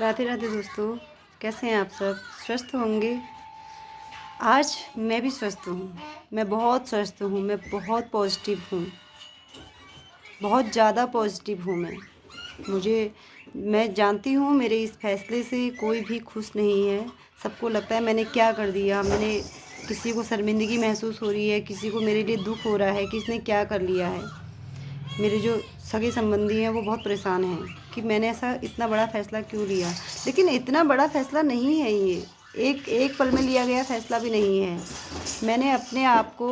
राधे राधे दोस्तों, कैसे हैं आप सब? स्वस्थ होंगे। आज मैं भी स्वस्थ हूँ। मैं बहुत स्वस्थ हूँ। मैं बहुत पॉजिटिव हूँ। बहुत ज़्यादा पॉजिटिव हूँ मैं जानती हूँ मेरे इस फैसले से कोई भी खुश नहीं है। सबको लगता है मैंने क्या कर दिया। किसी को शर्मिंदगी महसूस हो रही है, किसी को मेरे लिए दुख हो रहा है कि इसने क्या कर लिया है। मेरे जो सगे संबंधी हैं वो बहुत परेशान हैं कि मैंने ऐसा इतना बड़ा फ़ैसला क्यों लिया। लेकिन इतना बड़ा फ़ैसला नहीं है ये। एक एक पल में लिया गया फ़ैसला भी नहीं है। मैंने अपने आप को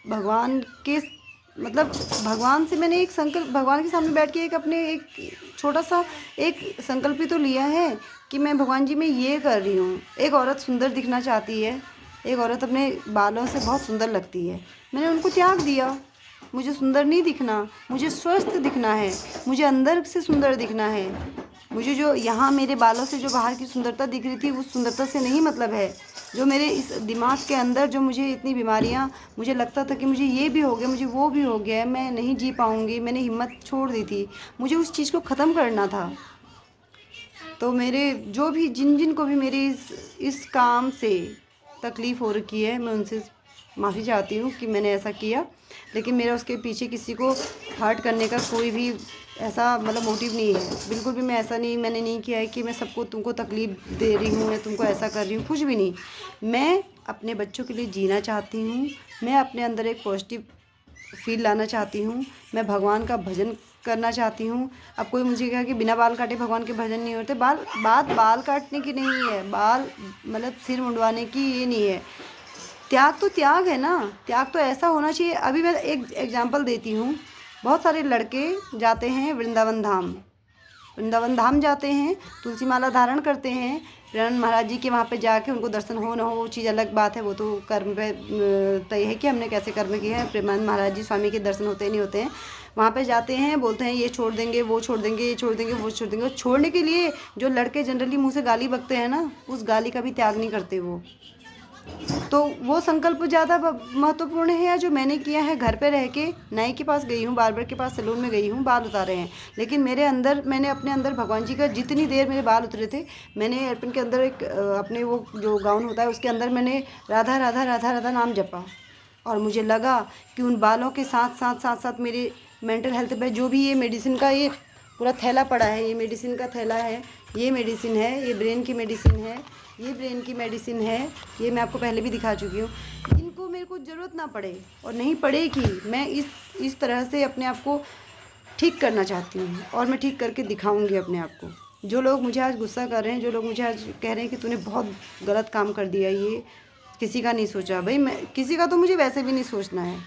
भगवान के मतलब भगवान से मैंने एक संकल्प, भगवान के सामने बैठ के एक छोटा सा एक संकल्प ही तो लिया है कि मैं भगवान जी मैं ये कर रही हूँ। एक औरत सुंदर दिखना चाहती है। एक औरत अपने बालों से बहुत सुंदर लगती है। मैंने उनको त्याग दिया। मुझे सुंदर नहीं दिखना, मुझे स्वस्थ दिखना है। मुझे अंदर से सुंदर दिखना है। मुझे जो यहाँ मेरे बालों से जो बाहर की सुंदरता दिख रही थी उस सुंदरता से नहीं मतलब है। जो मेरे इस दिमाग के अंदर जो मुझे इतनी बीमारियाँ, मुझे लगता था कि मुझे ये भी हो गया, मुझे वो भी हो गया है, मैं नहीं जी पाऊँगी, मैंने हिम्मत छोड़ दी थी। मुझे उस चीज़ को ख़त्म करना था। तो मेरे जो भी जिन जिन को भी मेरी इस काम से तकलीफ़ हो रखी है, मैं उनसे माफ़ी चाहती हूँ कि मैंने ऐसा किया। लेकिन मेरा उसके पीछे किसी को हर्ट करने का कोई भी ऐसा मतलब मोटिव नहीं है। बिल्कुल भी मैंने नहीं किया है कि मैं सबको तुमको तकलीफ़ दे रही हूँ या तुमको ऐसा कर रही हूँ, कुछ भी नहीं। मैं अपने बच्चों के लिए जीना चाहती हूँ। मैं अपने अंदर एक पॉजिटिव फ़ील लाना चाहती हूँ। मैं भगवान का भजन करना चाहती हूँ। अब कोई मुझे कहा कि बिना बाल काटे भगवान के भजन नहीं होते। बात बाल काटने की नहीं है, बाल मतलब सिर मुंडवाने की ये नहीं है। त्याग तो त्याग है ना। त्याग तो ऐसा होना चाहिए। अभी मैं एक एग्जांपल देती हूँ। बहुत सारे लड़के जाते हैं वृंदावन धाम जाते हैं, तुलसी माला धारण करते हैं। प्रेमानंद महाराज जी के वहाँ पे जाके उनको दर्शन हो ना हो वो चीज़ अलग बात है। वो तो कर्म पे तय है कि हमने कैसे कर्म किए हैं। प्रेमानंद महाराज जी स्वामी के दर्शन होते नहीं होते हैं। वहाँ पे जाते हैं, बोलते हैं ये छोड़ देंगे, वो छोड़ देंगे, ये छोड़ देंगे, वो छोड़ देंगे। और छोड़ने के लिए जो लड़के जनरली मुँह से गाली बकते हैं ना, उस गाली का भी त्याग नहीं करते वो। तो वो संकल्प ज़्यादा महत्वपूर्ण है। या जो मैंने किया है, घर पे रह के नाई के पास गई हूँ, बार्बर के पास सैलून में गई हूँ, बाल उतारे हैं। लेकिन मैंने अपने अंदर भगवान जी का जितनी देर मेरे बाल उतरे थे, मैंने एयरपिन के अंदर अपने वो जो गाउन होता है उसके अंदर मैंने राधा राधा राधा राधा नाम जपा। और मुझे लगा कि उन बालों के साथ साथ साथ साथ मेरे मेंटल हेल्थ पे जो भी ये मेडिसिन का ये पूरा थैला पड़ा है, ये मेडिसिन का थैला है, ये मेडिसिन है, ये ब्रेन की मेडिसिन है, ये ब्रेन की मेडिसिन है। ये मैं आपको पहले भी दिखा चुकी हूँ। इनको मेरे को ज़रूरत ना पड़े और नहीं पड़ेगी। मैं इस तरह से अपने आप को ठीक करना चाहती हूँ और मैं ठीक करके दिखाऊंगी अपने आप को। जो लोग मुझे आज गुस्सा कर रहे हैं, जो लोग मुझे आज कह रहे हैं कि तूने बहुत गलत काम कर दिया, ये किसी का नहीं सोचा। भाई मैं किसी का तो मुझे वैसे भी नहीं सोचना है।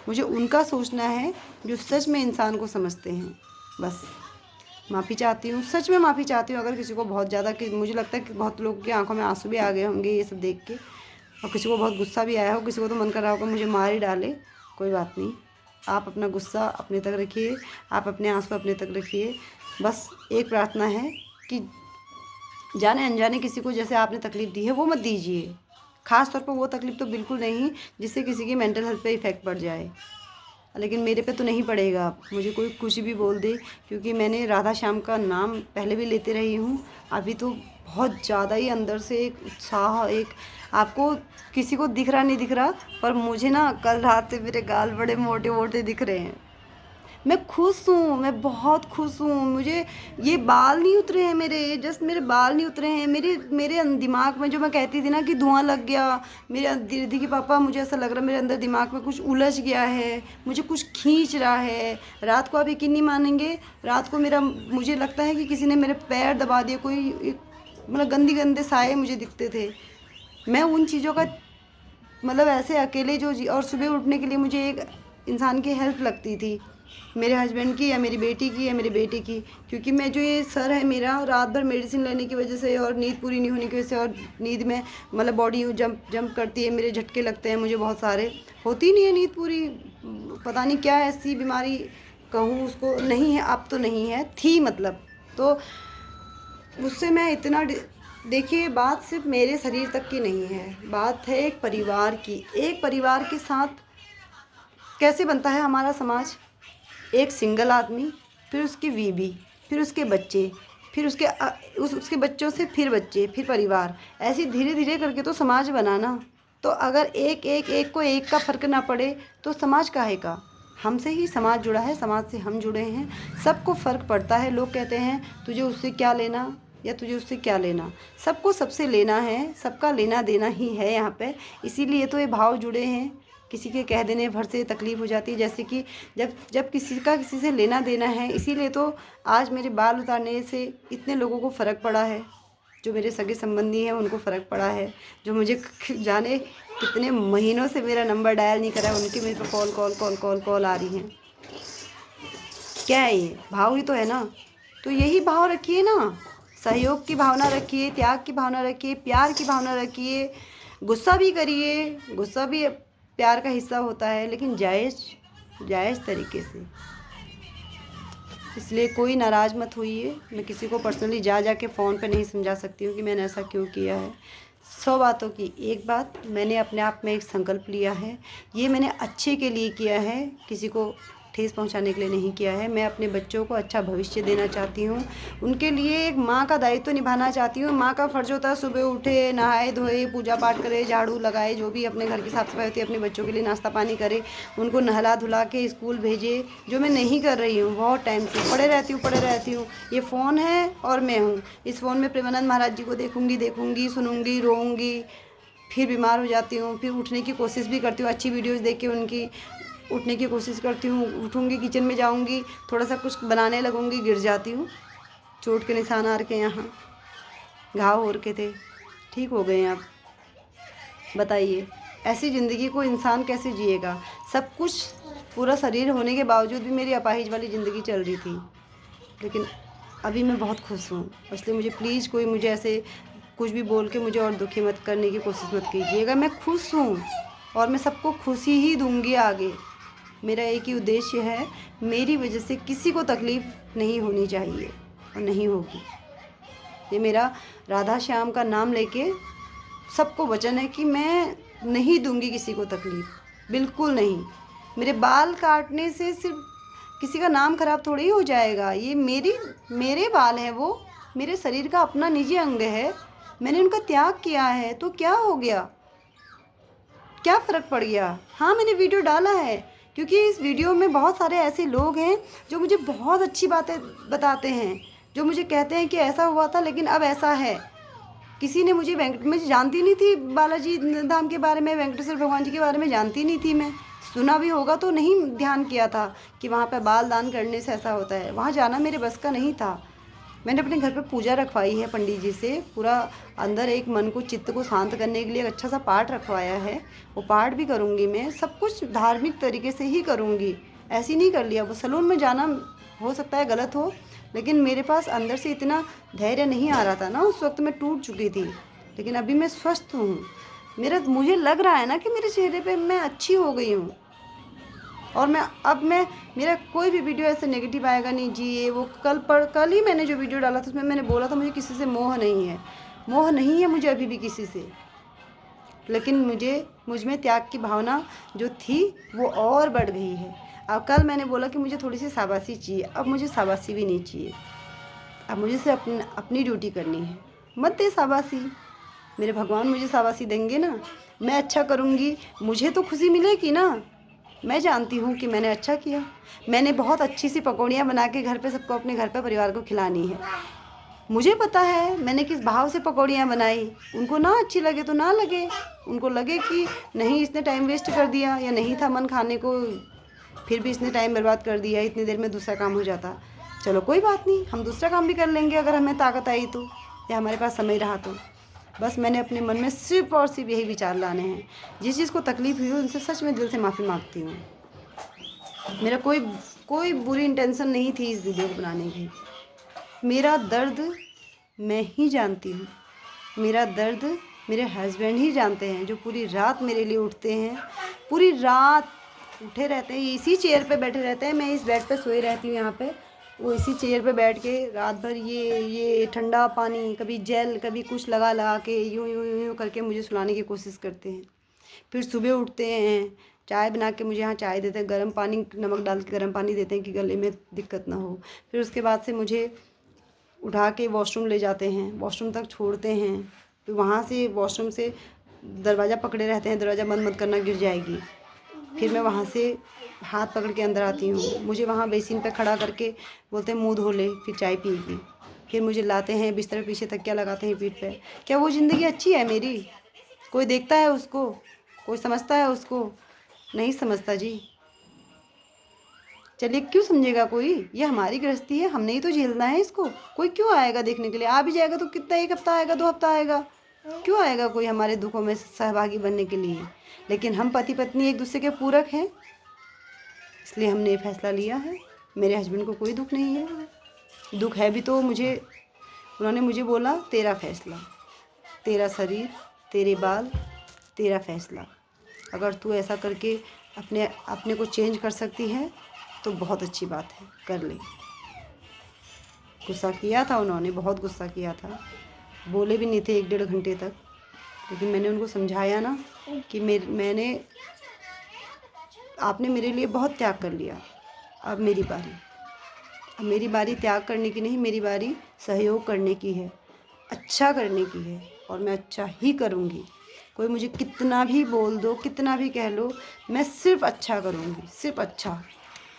मुझे उनका सोचना है जो सच में इंसान को समझते हैं। बस माफ़ी चाहती हूँ, सच में माफ़ी चाहती हूँ अगर किसी को बहुत ज़्यादा, कि मुझे लगता है कि बहुत लोगों की आंखों में आंसू भी आ गए होंगे ये सब देख के, और किसी को बहुत गुस्सा भी आया हो, किसी को तो मन कर रहा होगा मुझे मार ही डाले। कोई बात नहीं, आप अपना गुस्सा अपने तक रखिए, आप अपने आंसू अपने तक रखिए। बस एक प्रार्थना है कि जाने अनजाने किसी को जैसे आपने तकलीफ़ दी है वो मत दीजिए। ख़ास तौर पर वो तकलीफ़ तो बिल्कुल नहीं जिससे किसी की मेंटल हेल्थ पे इफ़ेक्ट पड़ जाए। लेकिन मेरे पे तो नहीं पड़ेगा, मुझे कोई कुछ भी बोल दे, क्योंकि मैंने राधा श्याम का नाम पहले भी लेते रही हूँ। अभी तो बहुत ज़्यादा ही अंदर से एक उत्साह, एक आपको किसी को दिख रहा नहीं दिख रहा, पर मुझे ना कल रात से मेरे गाल बड़े मोटे मोटे दिख रहे हैं। मैं खुश हूँ, मैं बहुत खुश हूँ। मुझे ये बाल नहीं उतरे हैं मेरे, जस्ट मेरे बाल नहीं उतरे हैं। मेरे मेरे दिमाग में जो मैं कहती थी ना कि धुआं लग गया, मेरे दीदी की पापा, मुझे ऐसा लग रहा है मेरे अंदर दिमाग में कुछ उलझ गया है, मुझे कुछ खींच रहा है। रात को आप यकीन नहीं मानेंगे, रात को मुझे लगता है कि किसी ने मेरे पैर दबा दिए, मतलब गंदे गंदे साए मुझे दिखते थे। मैं उन चीज़ों का मतलब ऐसे अकेले और सुबह उठने के लिए मुझे एक इंसान की हेल्प लगती थी, मेरे हस्बैंड की या मेरी बेटी की या मेरे बेटे की। क्योंकि मैं जो ये सर है मेरा, रात भर मेडिसिन लेने की वजह से और नींद पूरी नहीं होने की वजह से, और नींद में मतलब बॉडी यूँ जंप जंप करती है, मेरे झटके लगते हैं मुझे बहुत सारे, होती नहीं है नींद पूरी। पता नहीं क्या ऐसी बीमारी कहूँ उसको, नहीं है अब तो नहीं है, थी मतलब। तो उससे मैं इतना देखिए, बात सिर्फ मेरे शरीर तक की नहीं है, बात है एक परिवार की। एक परिवार के साथ कैसे बनता है हमारा समाज? एक सिंगल आदमी, फिर उसकी बीवी, फिर उसके बच्चे, फिर उसके बच्चों से फिर बच्चे, फिर परिवार, ऐसे धीरे धीरे करके तो समाज बना ना। तो अगर एक को एक का फ़र्क ना पड़े तो समाज काहे का। हमसे ही समाज जुड़ा है, समाज से हम जुड़े हैं, सबको फ़र्क पड़ता है। लोग कहते हैं तुझे उससे क्या लेना या तुझे उससे क्या लेना, सबको सबसे लेना है, सबका लेना देना ही है यहाँ पे। इसीलिए तो ये भाव जुड़े हैं। किसी के कह देने भर से तकलीफ़ हो जाती है, जैसे कि जब किसी से लेना देना है। इसीलिए तो आज मेरे बाल उतारने से इतने लोगों को फ़र्क पड़ा है, जो मेरे सगे संबंधी हैं उनको फ़र्क पड़ा है, जो मुझे जाने कितने महीनों से मेरा नंबर डायल नहीं करा, उनकी मेरे पे call call call call call आ रही हैं। क्या है ये भाव ही तो है ना। तो यही भाव रखिए ना, सहयोग की भावना रखिए, त्याग की भावना रखिए, प्यार की भावना रखिए। गुस्सा भी करिए, गुस्सा भी प्यार का हिस्सा होता है, लेकिन जायज़ तरीके से। इसलिए कोई नाराज़ मत होइए। मैं किसी को पर्सनली जा के फ़ोन पे नहीं समझा सकती हूँ कि मैंने ऐसा क्यों किया है। 100 बातों की एक बात, मैंने अपने आप में एक संकल्प लिया है। ये मैंने अच्छे के लिए किया है, किसी को ठेस पहुंचाने के लिए नहीं किया है। मैं अपने बच्चों को अच्छा भविष्य देना चाहती हूँ, उनके लिए एक माँ का दायित्व निभाना चाहती हूँ। माँ का फ़र्ज़ होता है सुबह उठे, नहाए धोए, पूजा पाठ करे, झाड़ू लगाए, जो भी अपने घर की साफ़ सफाई होती है, अपने बच्चों के लिए नाश्ता पानी करे, उनको नहला धुला के स्कूल भेजे, जो मैं नहीं कर रही हूँ। बहुत टाइम से पड़े रहती हूँ। ये फ़ोन है और मैं हूँ। इस फ़ोन में प्रेमानंद महाराज जी को देखूँगी, सुनूँगी, रोऊँगी, फिर बीमार हो जाती हूँ। फिर उठने की कोशिश भी करती हूँ, अच्छी वीडियोज़ देख के उनकी उठने की कोशिश करती हूँ। उठूँगी, किचन में जाऊँगी, थोड़ा सा कुछ बनाने लगूँगी, गिर जाती हूँ। चोट के निशान आ रखे, यहाँ घाव हो रखे थे, ठीक हो गए हैं अब। बताइए ऐसी ज़िंदगी को इंसान कैसे जिएगा। सब कुछ पूरा शरीर होने के बावजूद भी मेरी अपाहिज वाली ज़िंदगी चल रही थी, लेकिन अभी मैं बहुत खुश हूँ। इसलिए मुझे प्लीज़ कोई मुझे ऐसे कुछ भी बोल के मुझे और दुखी मत करने की कोशिश मत कीजिएगा। मैं खुश हूँ और मैं सबको खुशी ही दूँगी आगे। मेरा एक ही उद्देश्य है, मेरी वजह से किसी को तकलीफ़ नहीं होनी चाहिए और नहीं होगी। ये मेरा राधा श्याम का नाम लेके सबको वचन है कि मैं नहीं दूंगी किसी को तकलीफ़, बिल्कुल नहीं। मेरे बाल काटने से सिर्फ किसी का नाम खराब थोड़ी हो जाएगा। ये मेरे बाल हैं, वो मेरे शरीर का अपना निजी अंग है। मैंने उनका त्याग किया है तो क्या हो गया, क्या फ़र्क पड़ गया। हाँ, मैंने वीडियो डाला है क्योंकि इस वीडियो में बहुत सारे ऐसे लोग हैं जो मुझे बहुत अच्छी बातें बताते हैं, जो मुझे कहते हैं कि ऐसा हुआ था लेकिन अब ऐसा है। किसी ने मुझे जानती नहीं थी बालाजी धाम के बारे में, वेंकटेश्वर भगवान जी के बारे में जानती नहीं थी मैं। सुना भी होगा तो नहीं ध्यान किया था कि वहाँ पे बाल दान करने से ऐसा होता है। वहाँ जाना मेरे बस का नहीं था। मैंने अपने घर पे पूजा रखवाई है पंडित जी से, पूरा अंदर एक मन को, चित्त को शांत करने के लिए एक अच्छा सा पाठ रखवाया है। वो पाठ भी करूँगी मैं, सब कुछ धार्मिक तरीके से ही करूँगी। ऐसे नहीं कर लिया। वो सैलून में जाना हो सकता है गलत हो, लेकिन मेरे पास अंदर से इतना धैर्य नहीं आ रहा था ना, उस वक्त मैं टूट चुकी थी। लेकिन अभी मैं स्वस्थ हूँ। मुझे लग रहा है ना कि मेरे चेहरे पे मैं अच्छी हो गई हूँ। और मेरा कोई भी वीडियो ऐसे नेगेटिव आएगा नहीं जी। ये वो कल ही मैंने जो वीडियो डाला था उसमें मैंने बोला था मुझे किसी से मोह नहीं है मुझे अभी भी किसी से। लेकिन मुझ में त्याग की भावना जो थी वो और बढ़ गई है। अब कल मैंने बोला कि मुझे थोड़ी सी शाबाशी चाहिए, अब मुझे शाबाशी भी नहीं चाहिए। अब मुझे सिर्फ अपनी ड्यूटी करनी है। मत दे शाबाशी, मेरे भगवान मुझे शाबाशी देंगे ना। मैं अच्छा करूँगी, मुझे तो खुशी मिलेगी ना। मैं जानती हूँ कि मैंने अच्छा किया। मैंने बहुत अच्छी सी पकौड़ियाँ बना के घर पे सबको, अपने घर पे परिवार को खिलानी है। मुझे पता है मैंने किस भाव से पकौड़ियाँ बनाई। उनको ना अच्छी लगे तो ना लगे, उनको लगे कि नहीं इसने टाइम वेस्ट कर दिया या नहीं था मन खाने को, फिर भी इसने टाइम बर्बाद कर दिया, इतनी देर में दूसरा काम हो जाता। चलो कोई बात नहीं, हम दूसरा काम भी कर लेंगे अगर हमें ताकत आई तो, या हमारे पास समय रहा तो। बस मैंने अपने मन में सिर्फ और सिर्फ यही विचार लाने हैं। जिस चीज़ को तकलीफ़ हुई उनसे सच में दिल से माफ़ी मांगती हूँ। मेरा कोई बुरी इंटेंशन नहीं थी इस वीडियो को बनाने की। मेरा दर्द मैं ही जानती हूँ। मेरा दर्द मेरे हस्बैंड ही जानते हैं, जो पूरी रात मेरे लिए उठते हैं, पूरी रात उठे रहते हैं, इसी चेयर पे बैठे रहते हैं। मैं इस बेड पे सोई रहती हूँ यहाँ पे, वो इसी चेयर पे बैठ के रात भर ये ठंडा पानी, कभी जेल, कभी कुछ लगा के यूँ करके मुझे सुलाने की कोशिश करते हैं। फिर सुबह उठते हैं, चाय बना के मुझे यहाँ चाय देते हैं, गर्म पानी, नमक डाल के गर्म पानी देते हैं कि गले में दिक्कत ना हो। फिर उसके बाद से मुझे उठा के वॉशरूम ले जाते हैं, वॉशरूम तक छोड़ते हैं, फिर वहाँ से वॉशरूम से दरवाज़ा पकड़े रहते हैं, दरवाज़ा बंद मत करना गिर जाएगी। फिर मैं वहाँ से हाथ पकड़ के अंदर आती हूँ, मुझे वहाँ बेसिन पे खड़ा करके बोलते हैं मुँह धो ले फिर चाय पिएगी। फिर मुझे लाते हैं बिस्तर पे, पीछे तकिया लगाते हैं पीठ पे। क्या वो ज़िंदगी अच्छी है मेरी? कोई देखता है उसको? कोई समझता है उसको? नहीं समझता जी। चलिए क्यों समझेगा कोई? ये हमारी गृहस्थी है, हमने ही तो झेलना है इसको। कोई क्यों आएगा देखने के लिए? आ भी जाएगा तो कितना, 1 हफ्ता आएगा, 2 हफ्ता आएगा, क्यों आएगा कोई हमारे दुखों में सहभागी बनने के लिए? लेकिन हम पति पत्नी एक दूसरे के पूरक हैं, इसलिए हमने ये फैसला लिया है। मेरे हस्बैंड को कोई दुख नहीं है। दुख है भी तो उन्होंने मुझे बोला तेरा फैसला, तेरा शरीर, तेरे बाल, तेरा फैसला। अगर तू ऐसा करके अपने को चेंज कर सकती है तो बहुत अच्छी बात है, कर ले। गुस्सा किया था उन्होंने, बहुत गुस्सा किया था, बोले भी नहीं थे 1 डेढ़ घंटे तक। लेकिन मैंने उनको समझाया ना कि आपने मेरे लिए बहुत त्याग कर लिया, अब मेरी बारी त्याग करने की नहीं, मेरी बारी सहयोग करने की है, अच्छा करने की है, और मैं अच्छा ही करूँगी। कोई मुझे कितना भी बोल दो, कितना भी कह लो, मैं सिर्फ़ अच्छा करूँगी, सिर्फ़ अच्छा।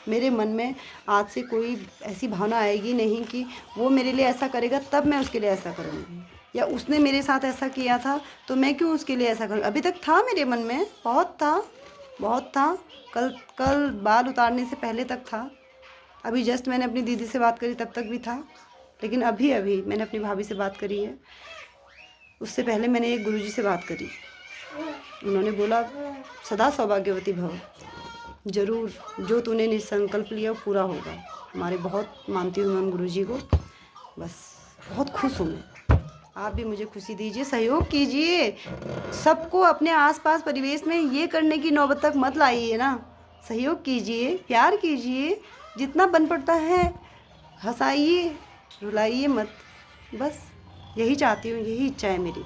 मेरे मन में आज से कोई ऐसी भावना आएगी नहीं कि वो मेरे लिए ऐसा करेगा तब मैं उसके लिए ऐसा करूँगी, या उसने मेरे साथ ऐसा किया था तो मैं क्यों उसके लिए ऐसा करूँ। अभी तक था मेरे मन में, बहुत था। कल बाल उतारने से पहले तक था। अभी जस्ट मैंने अपनी दीदी से बात करी तब तक भी था। लेकिन अभी मैंने अपनी भाभी से बात करी है। उससे पहले मैंने एक गुरुजी से बात करी, उन्होंने बोला सदा सौभाग्यवती भव, ज़रूर जो तूने निसंकल्प लिया वो पूरा होगा। हमारे बहुत मानती हूँ मैं गुरुजी को, बस बहुत खुश हूँ मैं। आप भी मुझे खुशी दीजिए, सहयोग कीजिए। सबको अपने आसपास परिवेश में ये करने की नौबत तक मत लाइए ना। सहयोग कीजिए, प्यार कीजिए, जितना बन पड़ता है हंसाइए, रुलाइए मत। बस यही चाहती हूँ, यही इच्छा है मेरी।